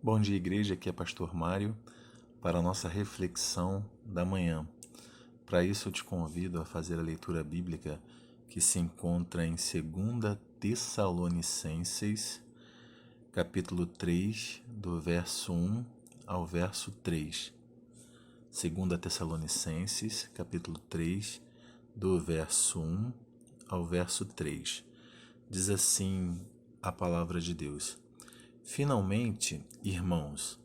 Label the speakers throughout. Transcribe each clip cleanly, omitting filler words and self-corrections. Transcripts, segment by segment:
Speaker 1: Bom dia, igreja. Aqui é Pastor Mário para a nossa reflexão da manhã. Para isso, eu te convido a fazer a leitura bíblica que se encontra em 2 Tessalonicenses, capítulo 3, do verso 1 ao verso 3. 2 Tessalonicenses, capítulo 3, do verso 1 ao verso 3. Diz assim a palavra de Deus: Finalmente, irmãos,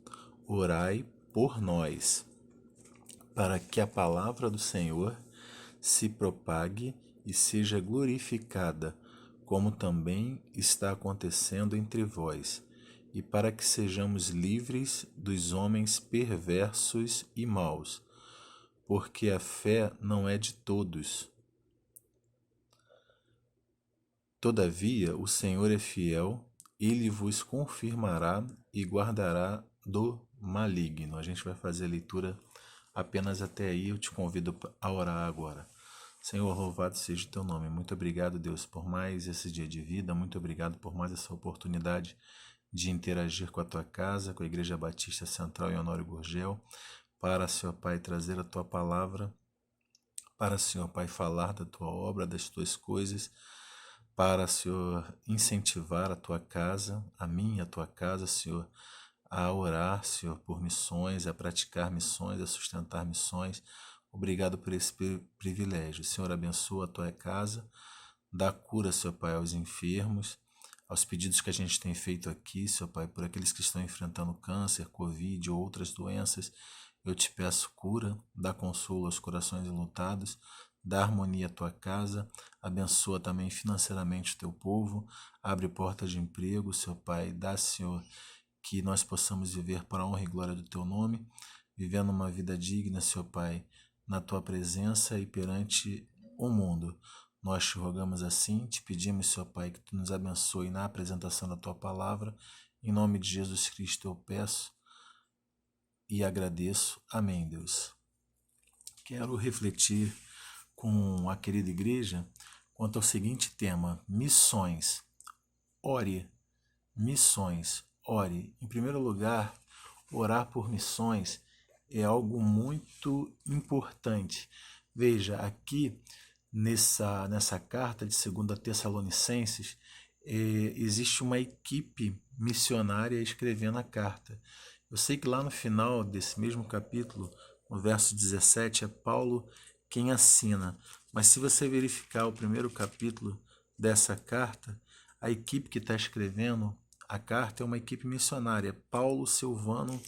Speaker 1: orai por nós, para que a palavra do Senhor se propague e seja glorificada, como também está acontecendo entre vós, e para que sejamos livres dos homens perversos e maus, porque a fé não é de todos. Todavia, o Senhor é fiel, ele vos confirmará e guardará do maligno. A gente vai fazer a leitura apenas até aí. Eu te convido a orar agora. Senhor, louvado seja o teu nome. Muito obrigado, Deus, por mais esse dia de vida. Muito obrigado por mais essa oportunidade de interagir com a tua casa, com a Igreja Batista Central em Honório Gurgel, para, Senhor Pai, trazer a tua palavra, para, Senhor Pai, falar da tua obra, das tuas coisas, para, Senhor, incentivar a tua casa, a minha, a tua casa, Senhor, a orar, Senhor, por missões, a praticar missões, a sustentar missões. Obrigado por esse privilégio. Senhor, abençoa a tua casa, dá cura, Senhor Pai, aos enfermos, aos pedidos que a gente tem feito aqui, Senhor Pai, por aqueles que estão enfrentando câncer, Covid ou outras doenças. Eu te peço cura, dá consolo aos corações enlutados, dá harmonia à tua casa, abençoa também financeiramente o teu povo, abre portas de emprego, Senhor Pai, dá, Senhor, que nós possamos viver para a honra e glória do teu nome, vivendo uma vida digna, Senhor Pai, na tua presença e perante o mundo. Nós te rogamos assim, te pedimos, Senhor Pai, que tu nos abençoe na apresentação da tua palavra. Em nome de Jesus Cristo eu peço e agradeço. Amém, Deus. Quero refletir com a querida igreja quanto ao seguinte tema: missões. Ore, missões, ore. Em primeiro lugar, orar por missões é algo muito importante. Veja, aqui nessa carta de 2 Tessalonicenses, existe uma equipe missionária escrevendo a carta. Eu sei que lá no final desse mesmo capítulo, no verso 17, é Paulo quem assina. Mas se você verificar o primeiro capítulo dessa carta, a equipe que está escrevendo a carta é uma equipe missionária, Paulo, Silvano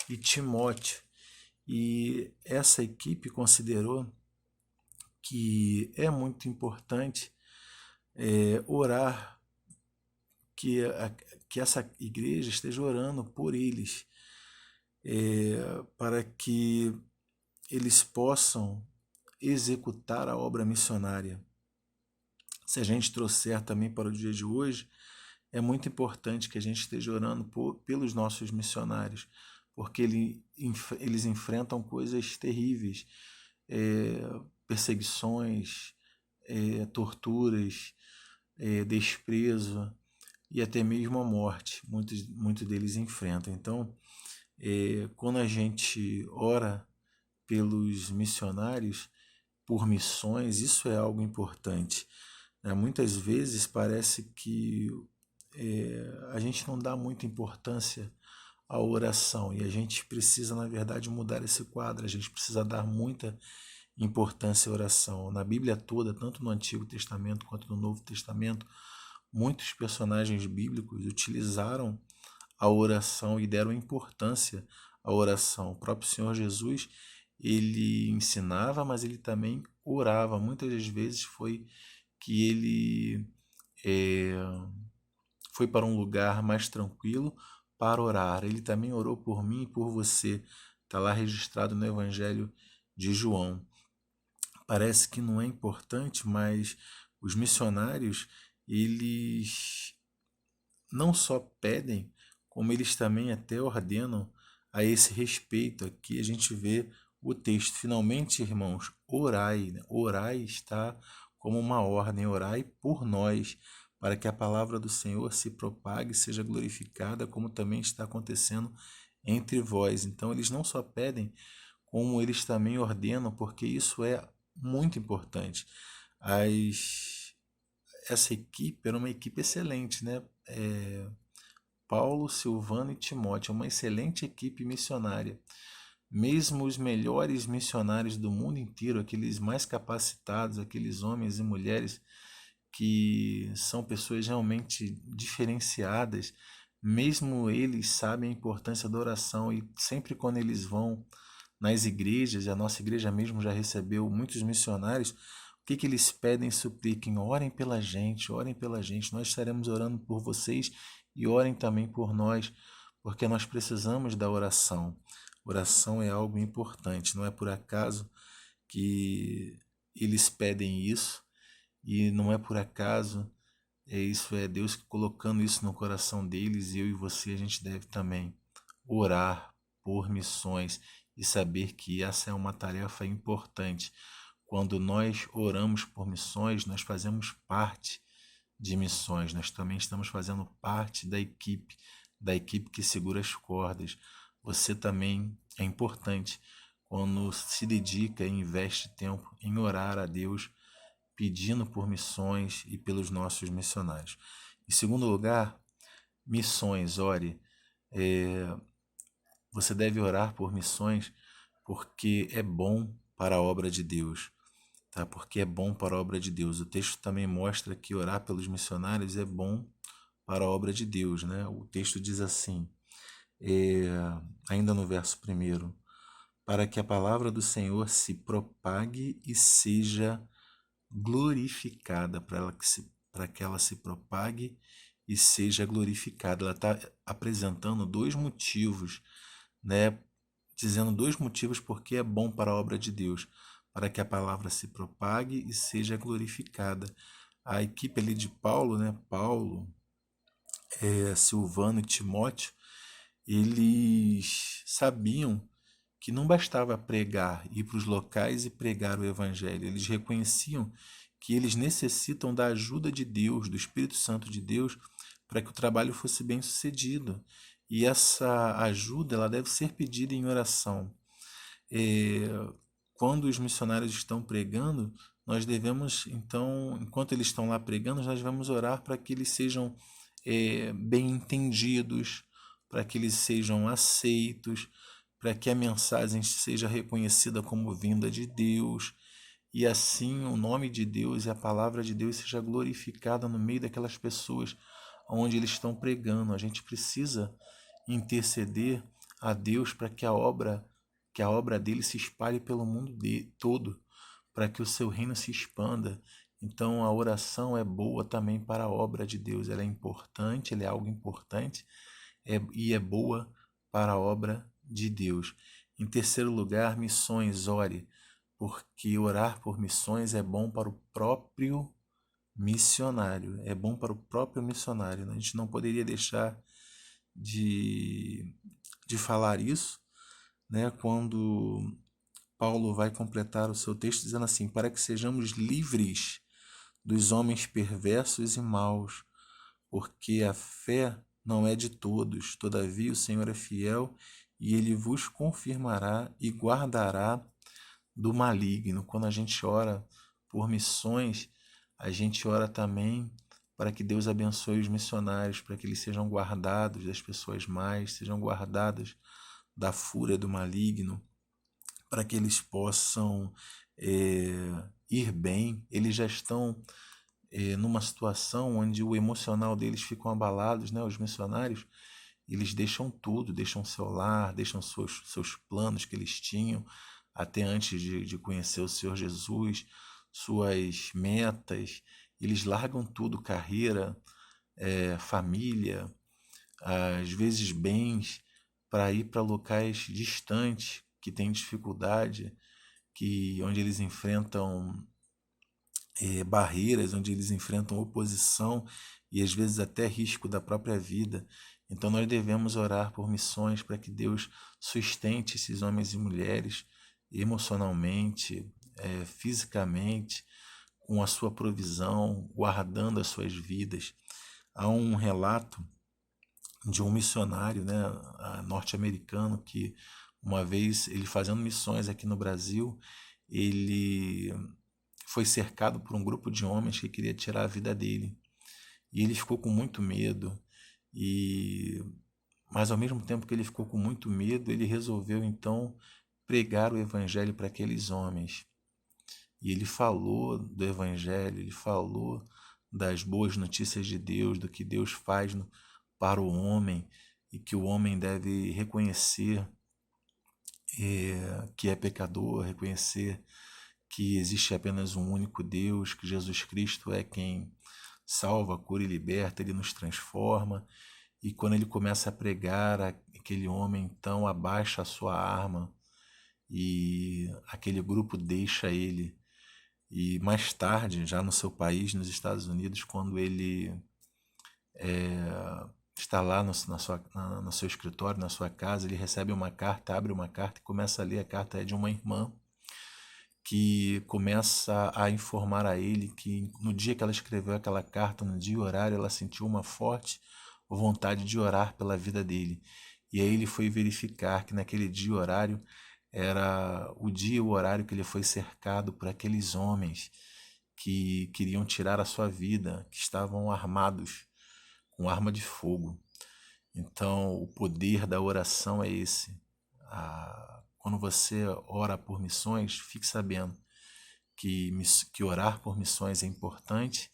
Speaker 1: e Timóteo. E essa equipe considerou que é muito importante orar, que essa igreja esteja orando por eles, para que eles possam executar a obra missionária. Se a gente trouxer também para o dia de hoje, é muito importante que a gente esteja orando pelos nossos missionários, porque eles enfrentam coisas terríveis, perseguições, torturas, desprezo e até mesmo a morte. Muitos deles enfrentam. Então, quando a gente ora pelos missionários, por missões, isso é algo importante. Muitas vezes parece que a gente não dá muita importância à oração e a gente precisa, na verdade, mudar esse quadro. A gente precisa dar muita importância à oração. Na Bíblia toda, tanto no Antigo Testamento quanto no Novo Testamento, muitos personagens bíblicos utilizaram a oração e deram importância à oração. O próprio Senhor Jesus, ele ensinava, mas ele também orava. Muitas das vezes foi que ele foi para um lugar mais tranquilo para orar. Ele também orou por mim e por você. Está lá registrado no Evangelho de João. Parece que não é importante, mas os missionários, eles não só pedem, como eles também até ordenam a esse respeito. Aqui a gente vê o texto: finalmente, irmãos, orai. Orai está como uma ordem, orai por nós, para que a palavra do Senhor se propague e seja glorificada, como também está acontecendo entre vós. Então, eles não só pedem, como eles também ordenam, porque isso é muito importante. Essa equipe era uma equipe excelente, né? Paulo, Silvano e Timóteo, uma excelente equipe missionária. Mesmo os melhores missionários do mundo inteiro, aqueles mais capacitados, aqueles homens e mulheres que são pessoas realmente diferenciadas, mesmo eles sabem a importância da oração e sempre quando eles vão nas igrejas, e a nossa igreja mesmo já recebeu muitos missionários, o que eles pedem e supliquem? Orem pela gente, nós estaremos orando por vocês e orem também por nós, porque nós precisamos da oração. Oração é algo importante, não é por acaso que eles pedem isso, e não é por acaso, isso é Deus colocando isso no coração deles, e eu e você, a gente deve também orar por missões e saber que essa é uma tarefa importante. Quando nós oramos por missões, nós fazemos parte de missões, nós também estamos fazendo parte da equipe que segura as cordas. Você também é importante quando se dedica e investe tempo em orar a Deus, pedindo por missões e pelos nossos missionários. Em segundo lugar, missões, ore. Você deve orar por missões porque é bom para a obra de Deus, tá? Porque é bom para a obra de Deus. O texto também mostra que orar pelos missionários é bom para a obra de Deus, né? O texto diz assim, é, ainda no verso 1, para que a palavra do Senhor se propague e seja glorificada, para que ela se propague e seja glorificada. Ela está apresentando dois motivos, né? Dizendo dois motivos porque é bom para a obra de Deus, para que a palavra se propague e seja glorificada. A equipe ali de Paulo, né? Paulo, Silvano e Timóteo, eles sabiam que não bastava pregar, ir para os locais e pregar o evangelho. Eles reconheciam que eles necessitam da ajuda de Deus, do Espírito Santo de Deus, para que o trabalho fosse bem sucedido. E essa ajuda ela deve ser pedida em oração. Quando os missionários estão pregando, nós devemos, então, enquanto eles estão lá pregando, nós devemos orar para que eles sejam bem entendidos, para que eles sejam aceitos, para que a mensagem seja reconhecida como vinda de Deus, e assim o nome de Deus e a palavra de Deus seja glorificada no meio daquelas pessoas onde eles estão pregando. A gente precisa interceder a Deus para que a obra dele se espalhe pelo mundo todo, para que o seu reino se expanda. Então a oração é boa também para a obra de Deus, ela é importante, ela é algo importante e é boa para a obra de Deus. Em terceiro lugar, missões, ore, porque orar por missões é bom para o próprio missionário, é bom para o próprio missionário. A gente não poderia deixar de falar isso, né, quando Paulo vai completar o seu texto dizendo assim, para que sejamos livres dos homens perversos e maus, porque a fé não é de todos, todavia o Senhor é fiel e ele vos confirmará e guardará do maligno. Quando a gente ora por missões, a gente ora também para que Deus abençoe os missionários, para que eles sejam guardados das pessoas más, sejam guardados da fúria do maligno, para que eles possam ir bem. Eles já estão numa situação onde o emocional deles ficam abalados, né? Os missionários, eles deixam tudo, deixam seu lar, deixam seus planos que eles tinham até antes de conhecer o Senhor Jesus, suas metas, eles largam tudo, carreira, família, às vezes bens, para ir para locais distantes que têm dificuldade, onde eles enfrentam barreiras, onde eles enfrentam oposição e às vezes até risco da própria vida. Então nós devemos orar por missões para que Deus sustente esses homens e mulheres emocionalmente, fisicamente, com a sua provisão, guardando as suas vidas. Há um relato de um missionário, né, norte-americano, que uma vez ele fazendo missões aqui no Brasil, ele foi cercado por um grupo de homens que queria tirar a vida dele. E ele ficou com muito medo. E mas ao mesmo tempo que ele ficou com muito medo, ele resolveu então pregar o evangelho para aqueles homens. E ele falou do evangelho, ele falou das boas notícias de Deus, do que Deus faz para o homem e que o homem deve reconhecer que é pecador, reconhecer que existe apenas um único Deus, que Jesus Cristo é quem salva, cura e liberta, ele nos transforma. E quando ele começa a pregar, aquele homem então abaixa a sua arma e aquele grupo deixa ele. E mais tarde, já no seu país, nos Estados Unidos, quando ele está lá no seu escritório, na sua casa, ele recebe uma carta, abre uma carta e começa a ler. A carta é de uma irmã que começa a informar a ele que no dia que ela escreveu aquela carta, no dia e horário, ela sentiu uma forte vontade de orar pela vida dele. E aí ele foi verificar que naquele dia e horário era o dia e o horário que ele foi cercado por aqueles homens que queriam tirar a sua vida, que estavam armados com arma de fogo. Então, o poder da oração é esse. Quando você ora por missões, fique sabendo que orar por missões é importante,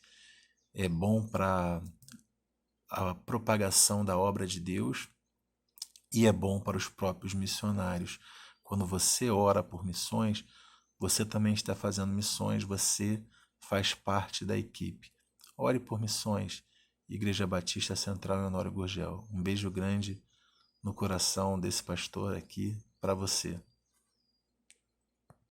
Speaker 1: é bom para a propagação da obra de Deus e é bom para os próprios missionários. Quando você ora por missões, você também está fazendo missões, você faz parte da equipe. Ore por missões. Igreja Batista Central em Honório Gurgel. Um beijo grande no coração desse pastor aqui para você.